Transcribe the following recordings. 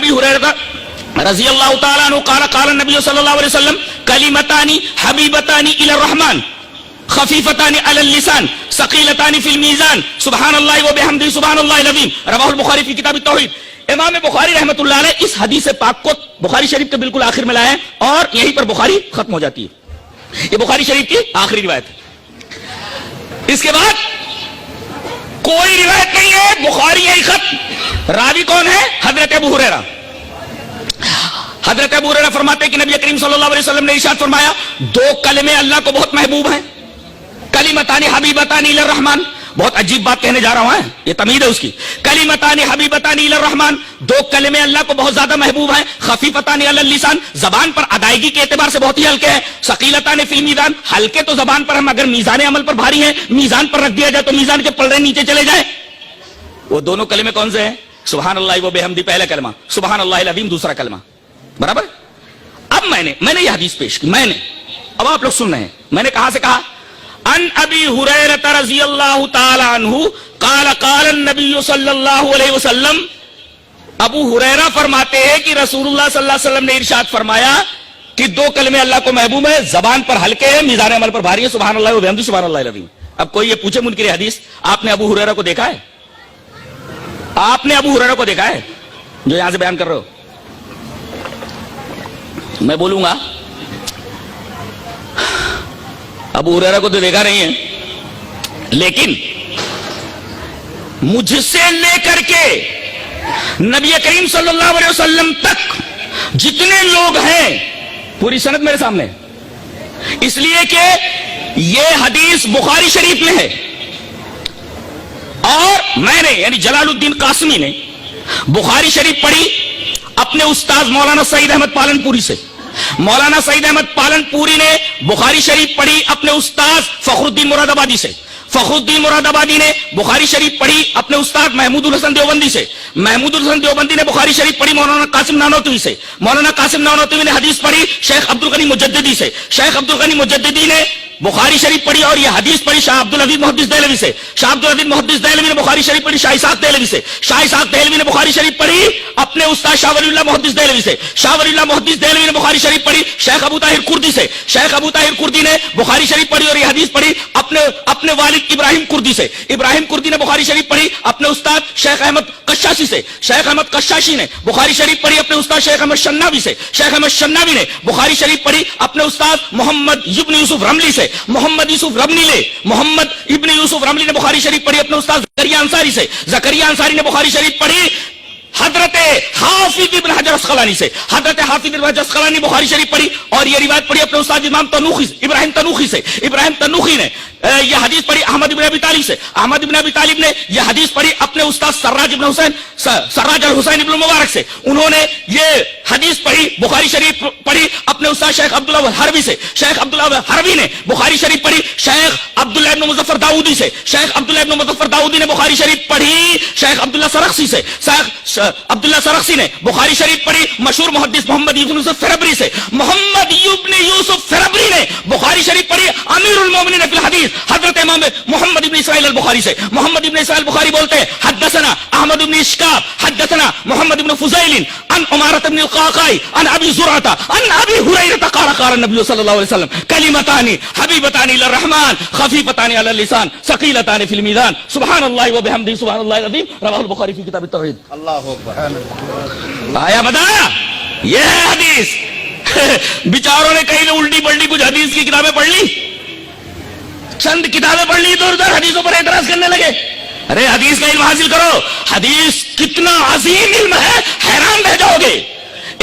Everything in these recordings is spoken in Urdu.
ابی ہریرہ رضی اللہ تعالیٰ عنہ قال قال النبی صلی اللہ علیہ وسلم کلمتان حبیبتان الی الرحمن خفیفتان علی اللسان ثقیلتان فی المیزان سبحان اللہ و بحمدہ سبحان اللہ العظیم رواہ البخاری فی کتاب التوحید۔ امام بخاری رحمۃ اللہ علیہ اس حدیث پاک کو بخاری شریف کے بالکل آخر میں لائے ہیں اور یہیں پر بخاری ختم ہو جاتی ہے۔ یہ بخاری شریف کی آخری روایت ہے، اس کے بعد کوئی روایت نہیں ہے، بخاری یہی ختم۔ راوی کون ہے؟ حضرت ابو ہریرہ۔ حضرت ابو ہریرہ فرماتے ہیں کہ نبی کریم صلی اللہ علیہ وسلم نے ارشاد فرمایا دو کلمے اللہ کو بہت محبوب ہیں، کلمتان حبیبتان الی الرحمن۔ بہت عجیب بات کہنے جا رہا ہوں، یہ تمہید ہے اس کی۔ کلمتان حبیبتان الی الرحمن، دو کلمے اللہ کو بہت زیادہ محبوب ہیں، خفیفتان علی اللسان، زبان پر ادائیگی کے اعتبار سے بہت ہی ہلکے ہیں، ثقیلتان فی المیزان، ہلکے تو زبان پر ہم اگر میزان عمل پر بھاری ہیں، میزان پر رکھ دیا جائے تو میزان کے پلڑے نیچے چلے جائیں۔ وہ دونوں کلمے کون سے ہیں؟ سبحان اللہ و بحمدہ پہلا کلمہ، سبحان اللہ العظیم دوسرا کلمہ، برابر۔ اب میں نے یہ حدیث پیش کی، اب آپ لوگ سن رہے ہیں، میں نے کہاں سے کہا؟ ان ابی ہریرہ رضی اللہ تعالی عنہ قال قال النبی صلی اللہ علیہ وسلم، ابو ہریرہ فرماتے ہیں کہ رسول اللہ صلی اللہ علیہ وسلم نے ارشاد فرمایا کہ دو کلمے اللہ کو محبوب ہے، زبان پر ہلکے ہیں، میزان عمل پر بھاری ہے، سبحان اللہ و بحمدہ سبحان اللہ العظیم۔ اب کوئی یہ پوچھے منکر حدیث، آپ نے ابو ہریرہ کو دیکھا ہے؟ آپ نے ابو ہریرہ کو دیکھا ہے جو یہاں سے بیان کر رہے ہو؟ میں بولوں گا ابو ہریرہ کو تو دیکھا نہیں ہے، لیکن مجھ سے لے کر کے نبی کریم صلی اللہ علیہ وسلم تک جتنے لوگ ہیں پوری سند میرے سامنے، اس لیے کہ یہ حدیث بخاری شریف میں ہے اور میں نے یعنی جلال الدین قاسمی نے بخاری شریف پڑھی اپنے استاد مولانا سعید احمد پالن پوری سے، مولانا سعید احمد پالن پوری نے بخاری شریف پڑھی اپنے استاد فخر الدین مراد آبادی سے، فخر الدین مراد آبادی نے بخاری شریف پڑھی اپنے استاد محمود الحسن دیوبندی سے، محمود الحسن دیوبندی نے بخاری شریف پڑھی مولانا قاسم نانوتوی سے، مولانا قاسم نانوتوی نے حدیث پڑھی شیخ عبد الغنی مجددی سے، شیخ عبد الغنی مجددی نے بخاری شریف پڑھی اور یہ حدیث پڑھی شاہ عبد العزیز محدث دہلوی سے، شاہ عبد العزیز محدث دہلوی نے بخاری شریف پڑھی شاہ اسحاق دہلوی سے، شاہ اسحاق دہلوی نے بخاری شریف پڑھی اپنے استاد شاہ ولی اللہ محدث دہلوی سے، شاہ ولی اللہ محدث دہلوی نے بخاری شریف پڑھی شیخ ابو طاہر کردی سے، شیخ ابو طاہر کردی نے بخاری شریف پڑھی اور یہ حدیث پڑھی اپنے والد ابراہیم کردی سے، ابراہیم کردی نے بخاری شریف پڑھی اپنے استاد شیخ احمد قشاشی سے، شیخ احمد قشاشی نے بخاری شریف پڑھی اپنے استاد شیخ احمد شناوی سے، شیخ احمد شناوی نے بخاری شریف پڑھی اپنے استاد محمد ابن یوسف رملی سے، محمد ابن یوسف رملی نے بخاری شریف پڑھی اپنے استاد زکریا انصاری سے، زکریا انصاری نے بخاری شریف پڑھی حضرت حافظ ابن حجر اسقلانی سے، حضرت حافظ ابن حجر اسقلانی نے بخاری شریف پڑھی اور یہ روایت پڑھی اپنے استاد امام تنوخی ابراہیم تنوخی سے، ابراہیم تنوخی نے یہ حدیث پڑھی احمد ابن ابی طالب سے، احمد ابن ابی طالب نے یہ حدیث پڑھی اپنے استاد سراج الحسین ابن مبارک سے، انہوں نے یہ حدیث پڑھی بخاری شریف پڑھی اپنے استاد شیخ عبداللہ الحربی سے، شیخ عبداللہ الحربی نے بخاری شریف پڑھی شیخ عبداللہ ابن مظفر داؤدی سے، شیخ عبداللہ ابن مظفر داؤدی نے بخاری شریف پڑھی شیخ عبداللہ سرخسی سے، شیخ عبداللہ سرخسی نے بخاری شریف پڑھی مشہور محدث محمد ابن یوسف فربری سے، محمد ابن یوسف فربری نے بخاری شریف پڑھی امیر المومنین فی الحدیث حضرت امام محمد ابن اسماعیل البخاری سے، محمد ابن اسماعیل البخاری بولتے ہیں حدثنا احمد ابن اشکاب حدثنا محمد ابن فضیل عن عمارة ابن القعقاع عن ابی زرعة عن ابی ہریرہ قال قال النبی صلی اللہ علیہ وسلم کلمتان حبیبتان الی الرحمن خفیفتان علی اللسان ثقیلتان فی المیزان سبحان اللہ و بحمدہ سبحان اللہ العظیم رواہ البخاری فی کتاب التوحید۔ اللہ اکبر۔ آیا مدہ یہ ہے حدیث۔ بیچاروں نے کہیں الٹی پلٹی کچھ حدیث کی کتابیں پڑھ لی، چند کتابیں پڑھ لی تو ادھر حدیثوں پر اعتراض کرنے لگے۔ ارے حدیث کا علم حاصل کرو، حدیث کتنا عظیم علم ہے، حیران رہ جاؤ گے۔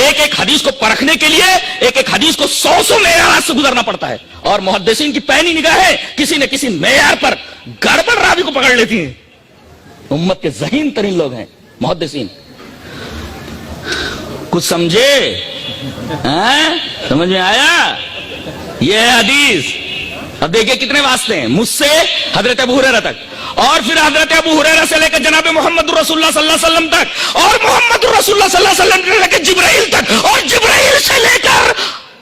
ایک ایک حدیث کو پرکھنے کے لیے ایک ایک حدیث کو سو معیارات سے گزرنا پڑتا ہے، اور محدثین کی پہنی نگاہیں کسی نہ کسی معیار پر گڑبڑ راوی کو پکڑ لیتی ہیں۔ امت کے ذہین ترین لوگ ہیں محدثین۔ کچھ سمجھے؟ سمجھ میں آیا؟ یہ ہے حدیث۔ اب دیکھیں کتنے واسطے ہیں، مجھ سے حضرت ابو ہریرہ تک، اور پھر حضرت ابو ہریرہ سے لے کر جناب محمد رسول اللہ صلی اللہ علیہ وسلم تک، اور محمد رسول اللہ صلی اللہ علیہ وسلم سے لے کر جبرائیل تک، اور جبرائیل سے لے کر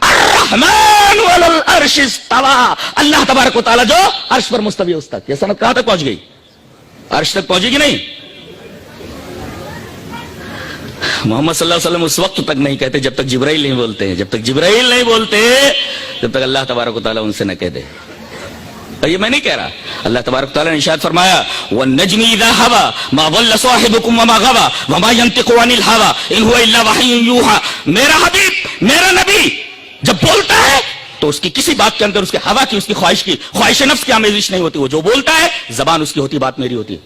الرحمن علی العرش استوى، اللہ تبارک و تعالی جو عرش پر مستوی ہے اس تک۔ یہ سند کہاں تک پہنچ گئی؟ عرش تک پہنچی کہ نہیں؟ محمد صلی اللہ علیہ وسلم اس وقت تک نہیں کہتے جب تک جبرائیل نہیں بولتے ہیں. جب تک جبرائیل نہیں بولتے جب تک اللہ تبارک و تعالیٰ ان سے نہ کہہ دے. اور یہ میں نہیں کہہ رہا, اللہ تبارک و تعالیٰ نے ارشاد فرمایا وَالنَّجْمِ إِذَا هَوَىٰ مَا ضَلَّ صَاحِبُكُمْ وَمَا غَوَىٰ وَمَا يَنطِقُ عَنِ الْهَوَىٰ إِنْ هُوَ إِلَّا وَحْيٌ يُوحَىٰ. میرا حبیب, میرا نبی جب بولتا ہے تو اس کی کسی بات کے اندر اس کے ہوا کی, اس کی خواہش نفس کی آمیزش نہیں ہوتی. وہ جو بولتا ہے زبان اس کی ہوتی, بات میری ہوتی ہے.